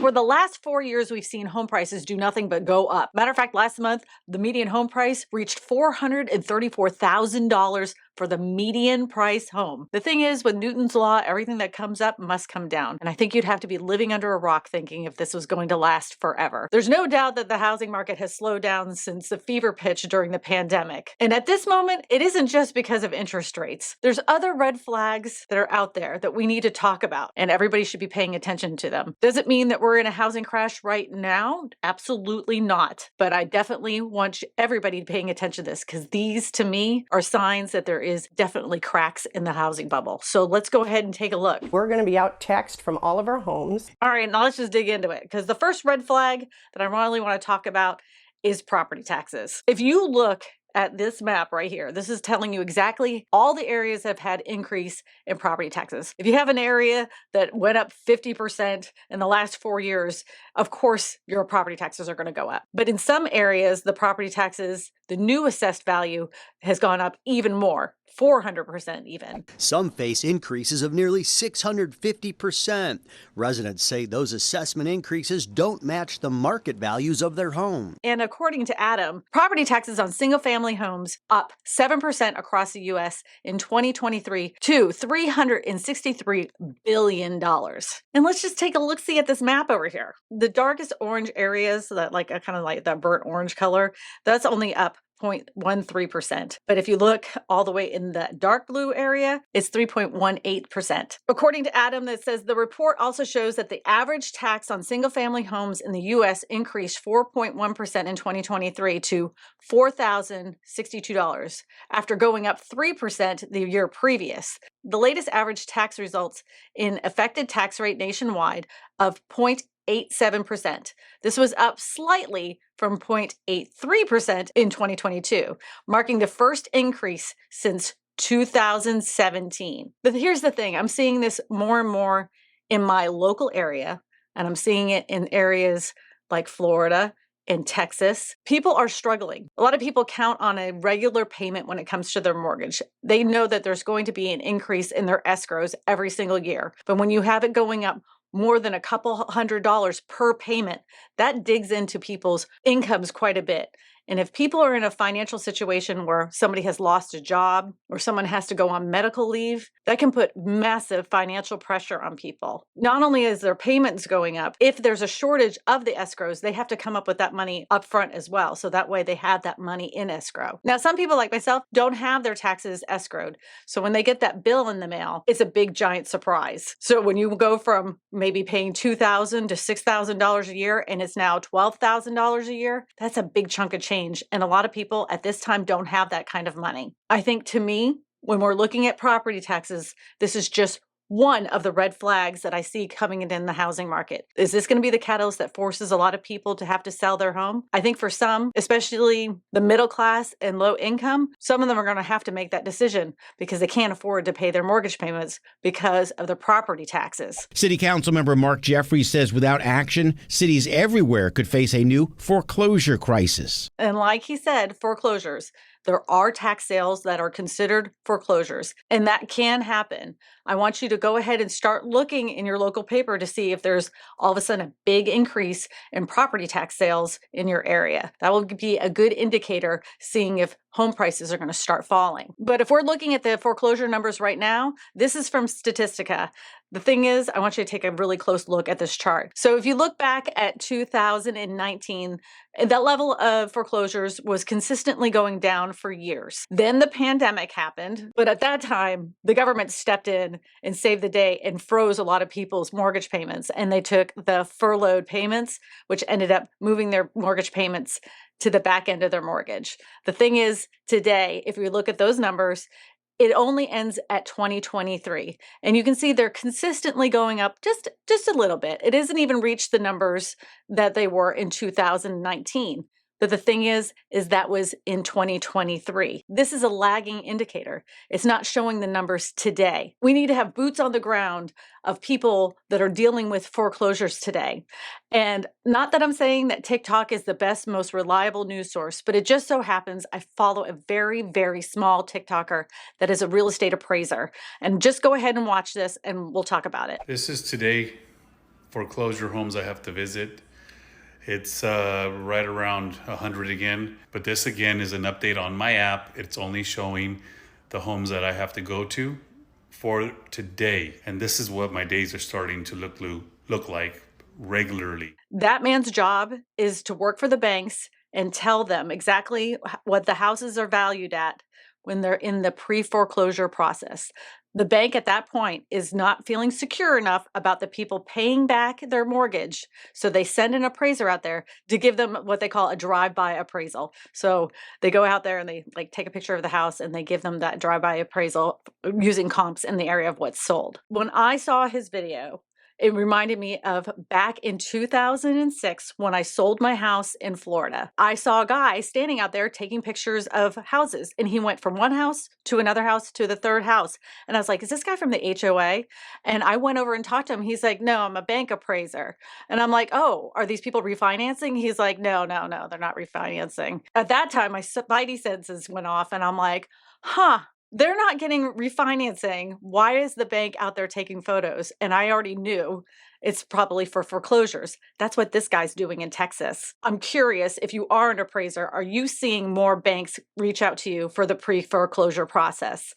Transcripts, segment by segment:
For the last 4 years, we've seen home prices do nothing but go up. Matter of fact, last month, the median home price reached $434,000 for the median price home. The thing is, with Newton's law, everything that comes up must come down. And I think you'd have to be living under a rock thinking if this was going to last forever. There's no doubt that the housing market has slowed down since the fever pitch during the pandemic. And at this moment, it isn't just because of interest rates. There's other red flags that are out there that we need to talk about, and everybody should be paying attention to them. Does it mean that we're in a housing crash right now? Absolutely not. But I definitely want everybody paying attention to this, because these, to me, are signs that there is definitely cracks in the housing bubble. So let's go ahead and take a look. We're going to be out taxed from all of our homes. All right, now let's just dig into it, because the first red flag that I really want to talk about is property taxes. If you look at this map right here, this is telling you exactly all the areas that have had increase in property taxes. If you have an area that went up 50% in the last 4 years, of course your property taxes are going to go up. But in some areas, the property taxes, the new assessed value has gone up even more. 400% even. Some face increases of nearly 650%. Residents say those assessment increases don't match the market values of their home. And according to Adam, property taxes on single-family homes up 7% across the U.S. in 2023 to $363 billion. And let's just take a look-see at this map over here. The darkest orange areas, that kind of like that burnt orange color, that's only up 0.13%. But if you look all the way in the dark blue area, it's 3.18%. According to Adam, that says the report also shows that the average tax on single-family homes in the U.S. increased 4.1% in 2023 to $4,062 after going up 3% the year previous. The latest average tax results in effective tax rate nationwide of 0.87%. This was up slightly from 0.83% in 2022, marking the first increase since 2017. But here's the thing, I'm seeing this more and more in my local area, and I'm seeing it in areas like Florida and Texas. People are struggling. A lot of people count on a regular payment when it comes to their mortgage. They know that there's going to be an increase in their escrows every single year. But when you have it going up more than a couple $100 per payment, that digs into people's incomes quite a bit. And if people are in a financial situation where somebody has lost a job or someone has to go on medical leave, that can put massive financial pressure on people. Not only is their payments going up, if there's a shortage of the escrows, they have to come up with that money up front as well. So that way they have that money in escrow. Now, some people like myself don't have their taxes escrowed. So when they get that bill in the mail, it's a big giant surprise. So when you go from maybe paying $2,000 to $6,000 a year and it's now $12,000 a year, that's a big chunk of change. And a lot of people at this time don't have that kind of money. I think, to me, when we're looking at property taxes, this is just one of the red flags that I see coming in the housing market. Is this going to be the catalyst that forces a lot of people to have to sell their home? I think for some, especially the middle class and low income, some of them are going to have to make that decision because they can't afford to pay their mortgage payments because of the property taxes. City Council member Mark Jeffries says without action, cities everywhere could face a new foreclosure crisis. And like he said, foreclosures. There are tax sales that are considered foreclosures, and that can happen. I want you to go ahead and start looking in your local paper to see if there's all of a sudden a big increase in property tax sales in your area. That will be a good indicator, seeing if home prices are going to start falling. But if we're looking at the foreclosure numbers right now, this is from Statistica. The thing is, I want you to take a really close look at this chart. So if you look back at 2019, that level of foreclosures was consistently going down for years. Then the pandemic happened, but at that time, the government stepped in and saved the day and froze a lot of people's mortgage payments. And they took the furloughed payments, which ended up moving their mortgage payments to the back end of their mortgage. The thing is, today, if you look at those numbers, it only ends at 2023. And you can see they're consistently going up just a little bit. It hasn't even reached the numbers that they were in 2019. But the thing is that was in 2023. This is a lagging indicator. It's not showing the numbers today. We need to have boots on the ground of people that are dealing with foreclosures today. And not that I'm saying that TikTok is the best, most reliable news source, but it just so happens I follow a very, very small TikToker that is a real estate appraiser. And just go ahead and watch this and we'll talk about it. This is today foreclosure homes I have to visit. It's right around 100 again. But this again is an update on my app. It's only showing the homes that I have to go to for today. And this is what my days are starting to look like regularly. That man's job is to work for the banks and tell them exactly what the houses are valued at when they're in the pre-foreclosure process. The bank at that point is not feeling secure enough about the people paying back their mortgage. So they send an appraiser out there to give them what they call a drive-by appraisal. So they go out there and they take a picture of the house and they give them that drive-by appraisal using comps in the area of what's sold. When I saw his video, it reminded me of back in 2006 when I sold my house in Florida. I saw a guy standing out there taking pictures of houses, and he went from one house to another house to the third house. And I was like, is this guy from the HOA? And I went over and talked to him. He's like, no, I'm a bank appraiser. And I'm like, oh, are these people refinancing? He's like, no, they're not refinancing. At that time, my spidey senses went off, and I'm like, huh. They're not getting refinancing. Why is the bank out there taking photos? And I already knew it's probably for foreclosures. That's what this guy's doing in Texas. I'm curious, if you are an appraiser, are you seeing more banks reach out to you for the pre-foreclosure process?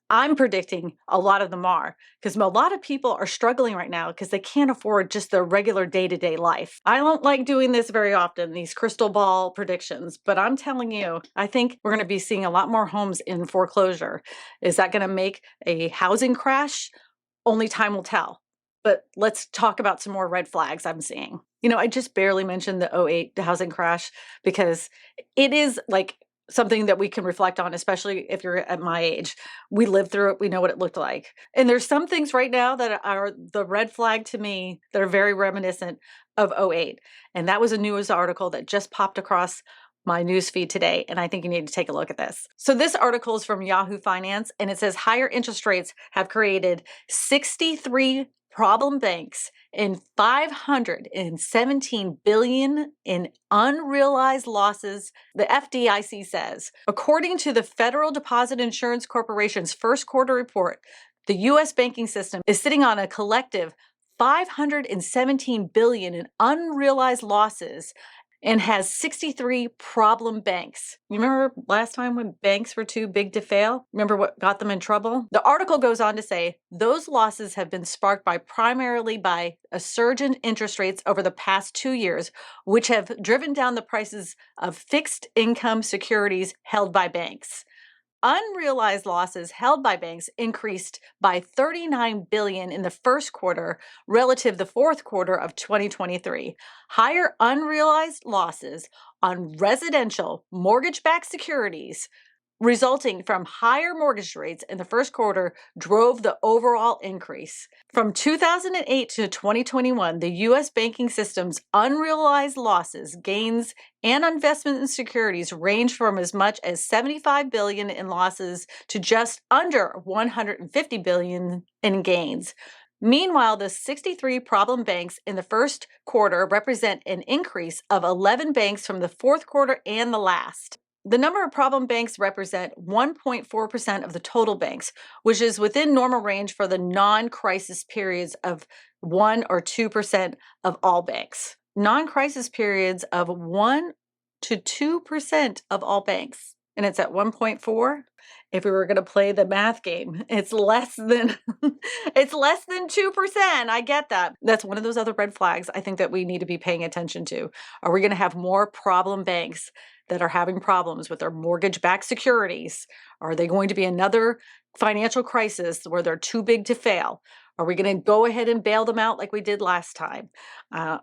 I'm predicting a lot of them are, because a lot of people are struggling right now because they can't afford just their regular day-to-day life. I don't like doing this very often, these crystal ball predictions, but I'm telling you, I think we're going to be seeing a lot more homes in foreclosure. Is that going to make a housing crash? Only time will tell. But let's talk about some more red flags I'm seeing. I just barely mentioned the '08 housing crash because it is something that we can reflect on, especially if you're at my age. We lived through it. We know what it looked like. And there's some things right now that are the red flag to me that are very reminiscent of '08. And that was a news article that just popped across my news feed today, and I think you need to take a look at this. So this article is from Yahoo Finance, and it says higher interest rates have created 63 problem banks and $517 billion in unrealized losses, the FDIC says. According to the Federal Deposit Insurance Corporation's first quarter report, the U.S. banking system is sitting on a collective $517 billion in unrealized losses and has 63 problem banks. You remember last time when banks were too big to fail? Remember what got them in trouble? The article goes on to say those losses have been sparked primarily by a surge in interest rates over the past 2 years, which have driven down the prices of fixed income securities held by banks. Unrealized losses held by banks increased by $39 billion in the first quarter relative to the fourth quarter of 2023. Higher unrealized losses on residential mortgage-backed securities resulting from higher mortgage rates in the first quarter drove the overall increase. From 2008 to 2021, the U.S. banking system's unrealized losses, gains, and investment in securities range from as much as $75 billion in losses to just under $150 billion in gains. Meanwhile, the 63 problem banks in the first quarter represent an increase of 11 banks from the fourth quarter and the last. The number of problem banks represent 1.4% of the total banks, which is within normal range for the non-crisis periods of 1 or 2% of all banks. Non-crisis periods of 1 to 2% of all banks, and it's at 1.4. If we were going to play the math game, it's less than it's less than 2%. I get that. That's one of those other red flags I think that we need to be paying attention to. Are we going to have more problem banks that are having problems with their mortgage-backed securities? Are they going to be another financial crisis where they're too big to fail? Are we going to go ahead and bail them out like we did last time?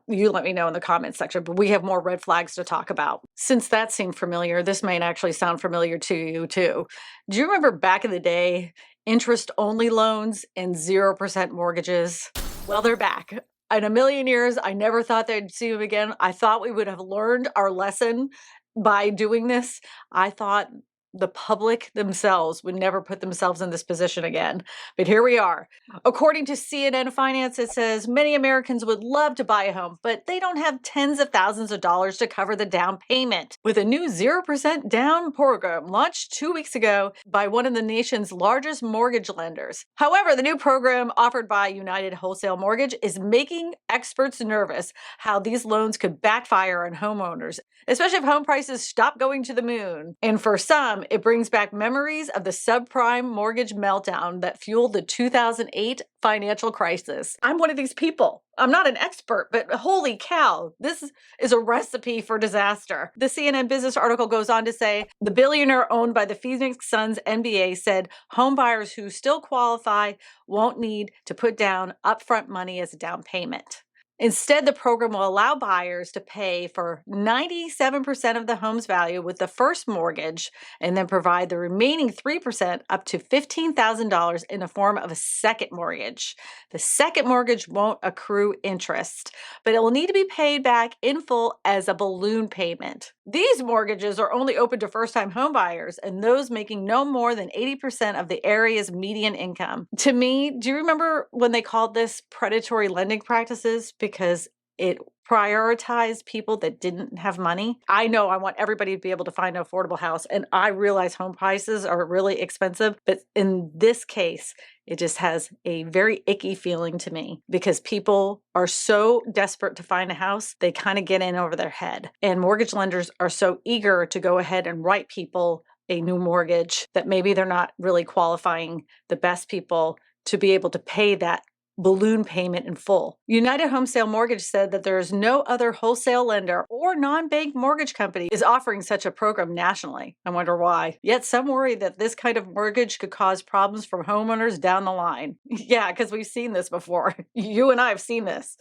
You let me know in the comments section, but we have more red flags to talk about. Since that seemed familiar, this may actually sound familiar to you too. Do you remember back in the day, interest-only loans and 0% mortgages? Well, they're back. In a million years, I never thought they'd see them again. I thought we would have learned our lesson by doing this. I thought the public themselves would never put themselves in this position again. But here we are. According to CNN Finance, it says many Americans would love to buy a home, but they don't have tens of thousands of dollars to cover the down payment. With a new 0% down program launched 2 weeks ago by one of the nation's largest mortgage lenders. However, the new program offered by United Wholesale Mortgage is making experts nervous how these loans could backfire on homeowners, especially if home prices stop going to the moon. And for some, it brings back memories of the subprime mortgage meltdown that fueled the 2008 financial crisis. I'm one of these people. I'm not an expert, but holy cow, this is a recipe for disaster. The CNN Business article goes on to say, the billionaire owned by the Phoenix Suns NBA said home buyers who still qualify won't need to put down upfront money as a down payment. Instead, the program will allow buyers to pay for 97% of the home's value with the first mortgage and then provide the remaining 3% up to $15,000 in the form of a second mortgage. The second mortgage won't accrue interest, but it will need to be paid back in full as a balloon payment. These mortgages are only open to first-time home buyers and those making no more than 80% of the area's median income. To me, do you remember when they called this predatory lending practices? Because it prioritized people that didn't have money. I know I want everybody to be able to find an affordable house, and I realize home prices are really expensive, but in this case, it just has a very icky feeling to me because people are so desperate to find a house, they kind of get in over their head. And mortgage lenders are so eager to go ahead and write people a new mortgage that maybe they're not really qualifying the best people to be able to pay that balloon payment in full. United Wholesale Mortgage said that there is no other wholesale lender or non-bank mortgage company is offering such a program nationally. I wonder why. Yet some worry that this kind of mortgage could cause problems for homeowners down the line. Yeah, because we've seen this before. You and I have seen this.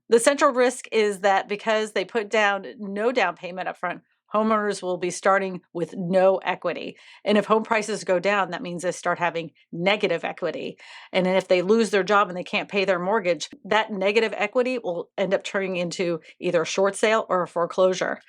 The central risk is that because they put down no down payment up front, homeowners will be starting with no equity. And if home prices go down, that means they start having negative equity. And then if they lose their job and they can't pay their mortgage, that negative equity will end up turning into either a short sale or a foreclosure.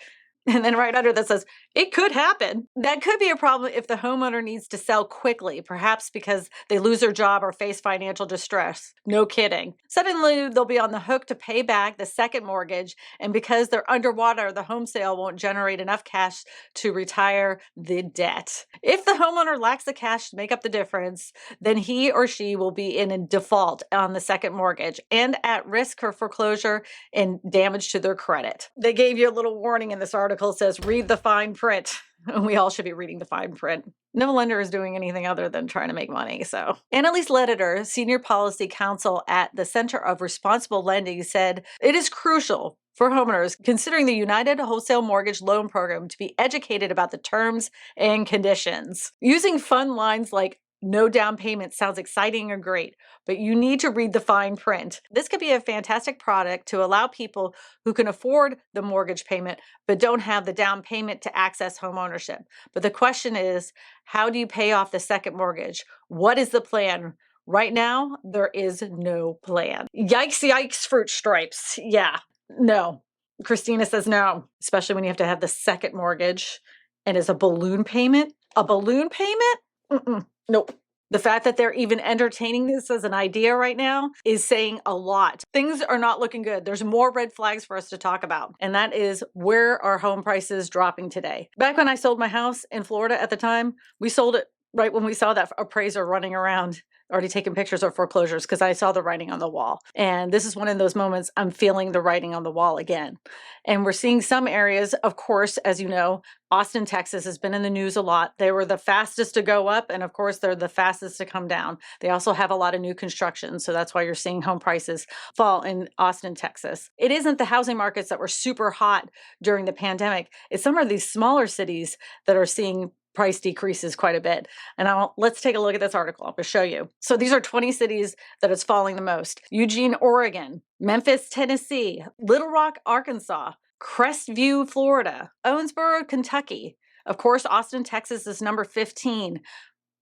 And then right under that says, it could happen. That could be a problem if the homeowner needs to sell quickly, perhaps because they lose their job or face financial distress. No kidding. Suddenly, they'll be on the hook to pay back the second mortgage. And because they're underwater, the home sale won't generate enough cash to retire the debt. If the homeowner lacks the cash to make up the difference, then he or she will be in a default on the second mortgage and at risk for foreclosure and damage to their credit. They gave you a little warning in this article. Says read the fine print. We all should be reading the fine print. No lender is doing anything other than trying to make money. So, Annalise Lederer, Senior Policy Counsel at the Center of Responsible Lending, said it is crucial for homeowners considering the United Wholesale Mortgage Loan Program to be educated about the terms and conditions. Using fun lines like no down payment sounds exciting or great, but you need to read the fine print. This could be a fantastic product to allow people who can afford the mortgage payment but don't have the down payment to access home ownership. But the question is, how do you pay off the second mortgage? What is the plan? Right now, there is no plan. Yikes, yikes, fruit stripes. Yeah, no. Kristina says no, especially when you have to have the second mortgage and it's a balloon payment. A balloon payment? Nope. The fact that they're even entertaining this as an idea right now is saying a lot. Things are not looking good. There's more red flags for us to talk about. And that is, where are home prices dropping today? Back when I sold my house in Florida at the time, we sold it right when we saw that appraiser running around already taking pictures of foreclosures because I saw the writing on the wall. And this is one of those moments I'm feeling the writing on the wall again. And we're seeing some areas, of course, as you know, Austin, Texas has been in the news a lot. They were the fastest to go up, and of course, they're the fastest to come down. They also have a lot of new construction, so that's why you're seeing home prices fall in Austin, Texas. It isn't the housing markets that were super hot during the pandemic. It's some of these smaller cities that are seeing price decreases quite a bit. And let's take a look at this article. I'll show you. So these are 20 cities that it's falling the most. Eugene, Oregon, Memphis, Tennessee, Little Rock, Arkansas, Crestview, Florida, Owensboro, Kentucky. Of course, Austin, Texas is number 15.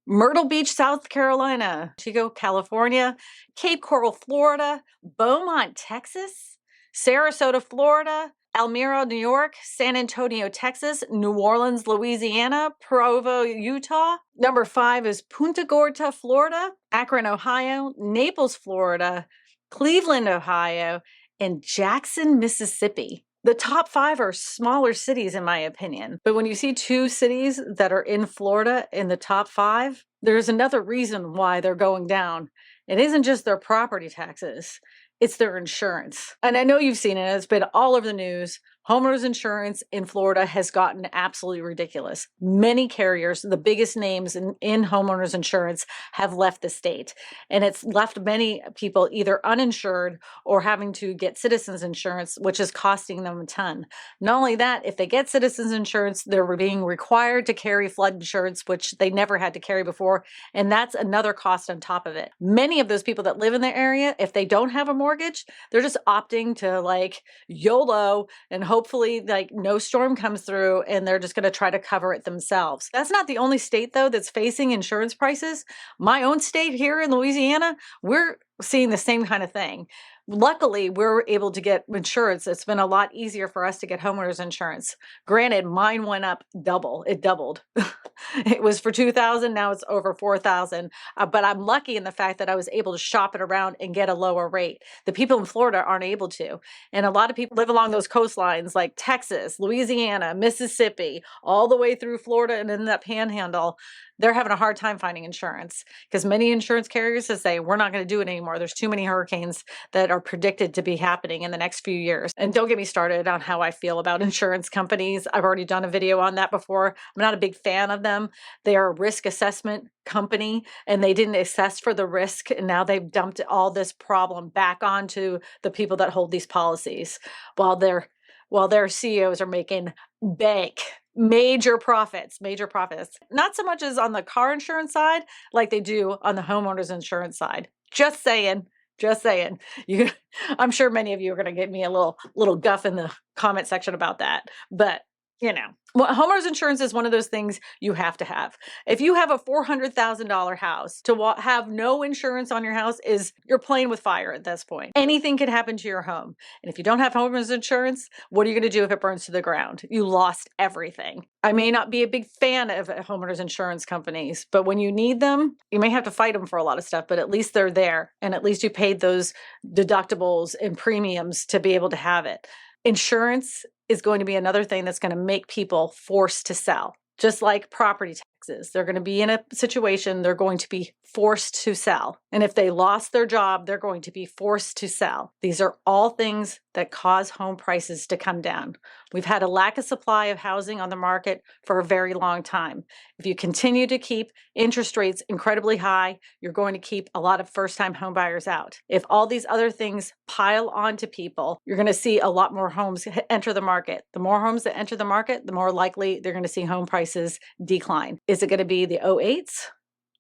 Myrtle Beach, South Carolina, Chico, California, Cape Coral, Florida, Beaumont, Texas, Sarasota, Florida, Elmira, New York, San Antonio, Texas, New Orleans, Louisiana, Provo, Utah. Number 5 is Punta Gorda, Florida, Akron, Ohio, Naples, Florida, Cleveland, Ohio, and Jackson, Mississippi. The top 5 are smaller cities, in my opinion. But when you see 2 cities that are in Florida in the top 5, there's another reason why they're going down. It isn't just their property taxes. It's their insurance. And I know you've seen it. It's been all over the news. Homeowners insurance in Florida has gotten absolutely ridiculous. Many carriers, the biggest names in homeowners insurance, have left the state. And it's left many people either uninsured or having to get citizens insurance, which is costing them a ton. Not only that, if they get citizens insurance, they're being required to carry flood insurance, which they never had to carry before. And that's another cost on top of it. Many of those people that live in the area, if they don't have a mortgage, they're just opting to like YOLO and hopefully like no storm comes through and they're just going to try to cover it themselves. That's not the only state though that's facing insurance prices. My own state here in Louisiana, we're seeing the same kind of thing. Luckily, we're able to get insurance. It's been a lot easier for us to get homeowners insurance. Granted, mine went up double. It doubled. It was for $2,000. Now it's over $4,000. But I'm lucky in the fact that I was able to shop it around and get a lower rate. The people in Florida aren't able to. And a lot of people live along those coastlines like Texas, Louisiana, Mississippi, all the way through Florida and in that panhandle. They're having a hard time finding insurance because many insurance carriers say, we're not going to do it anymore. There's too many hurricanes that are predicted to be happening in the next few years. And don't get me started on how I feel about insurance companies. I've already done a video on that before. I'm not a big fan of them. They are a risk assessment company and they didn't assess for the risk. And now they've dumped all this problem back onto the people that hold these policies while their CEOs are making bank. Major profits. Not so much as on the car insurance side, like they do on the homeowners insurance side. Just saying. I'm sure many of you are going to give me a little guff in the comment section about that. But well, homeowners insurance is one of those things you have to have. If you have a $400,000 house, to have no insurance on your house you're playing with fire at this point. Anything can happen to your home. And if you don't have homeowners insurance, what are you going to do if it burns to the ground? You lost everything. I may not be a big fan of homeowners insurance companies, but when you need them, you may have to fight them for a lot of stuff, but at least they're there. And at least you paid those deductibles and premiums to be able to have it. Insurance is going to be another thing that's going to make people forced to sell. Just like property taxes, they're going to be in a situation they're going to be forced to sell. And if they lost their job, they're going to be forced to sell. These are all things that cause home prices to come down. We've had a lack of supply of housing on the market for a very long time. If you continue to keep interest rates incredibly high, you're going to keep a lot of first-time home buyers out. If all these other things pile onto people, you're going to see a lot more homes enter the market. The more homes that enter the market, the more likely they're going to see home prices decline. Is it going to be the 08s?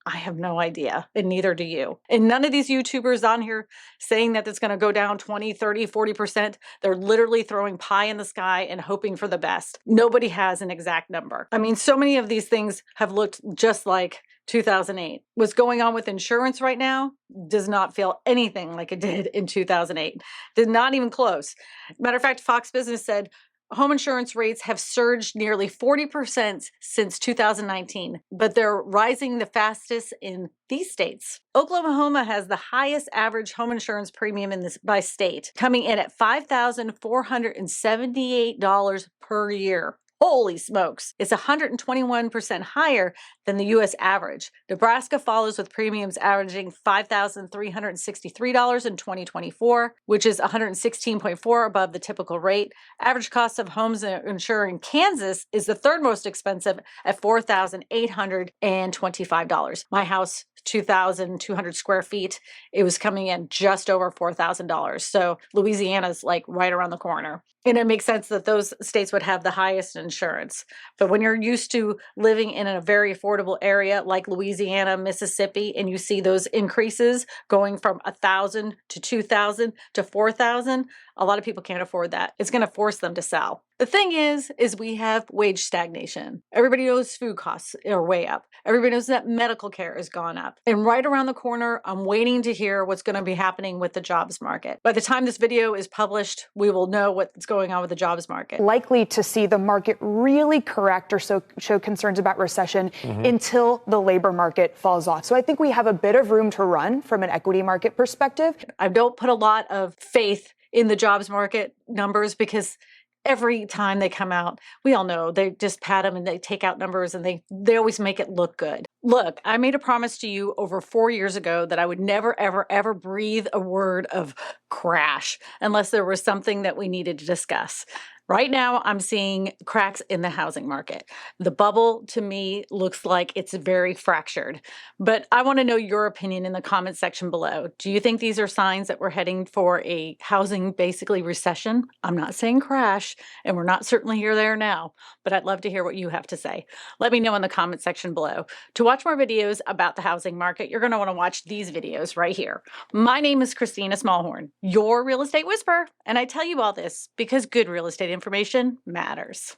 I have no idea, and neither do you. And none of these YouTubers on here saying that it's going to go down 20, 30, 40%. They're literally throwing pie in the sky and hoping for the best. Nobody has an exact number. I mean, so many of these things have looked just like 2008. What's going on with insurance right now does not feel anything like it did in 2008. Did not even close. Matter of fact, Fox Business said, home insurance rates have surged nearly 40% since 2019, but they're rising the fastest in these states. Oklahoma has the highest average home insurance premium by state, coming in at $5,478 per year. Holy smokes. It's 121% higher than the U.S. average. Nebraska follows with premiums averaging $5,363 in 2024, which is 116.4 above the typical rate. Average cost of homes insured in Kansas is the third most expensive at $4,825. My house, 2,200 square feet, it was coming in just over $4,000. So Louisiana's like right around the corner. And it makes sense that those states would have the highest insurance. But when you're used to living in a very affordable area like Louisiana, Mississippi, and you see those increases going from $1,000 to $2,000 to $4,000, A lot of people can't afford that. It's going to force them to sell. The thing is we have wage stagnation. Everybody knows food costs are way up. Everybody knows that medical care has gone up. And right around the corner, I'm waiting to hear what's going to be happening with the jobs market. By the time this video is published, we will know what's going on with the jobs market. Likely to see the market really correct or show concerns about recession until the labor market falls off. So I think we have a bit of room to run from an equity market perspective. I don't put a lot of faith in the jobs market numbers because every time they come out, we all know they just pat them and they take out numbers and they always make it look good. Look, I made a promise to you over 4 years ago that I would never, ever, ever breathe a word of crash unless there was something that we needed to discuss. Right now, I'm seeing cracks in the housing market. The bubble, to me, looks like it's very fractured. But I want to know your opinion in the comment section below. Do you think these are signs that we're heading for a housing, basically, recession? I'm not saying crash, and we're not certainly here there now, but I'd love to hear what you have to say. Let me know in the comment section below. To watch more videos about the housing market, you're going to want to watch these videos right here. My name is Kristina Smallhorn, your real estate whisperer, and I tell you all this because good real estate information matters.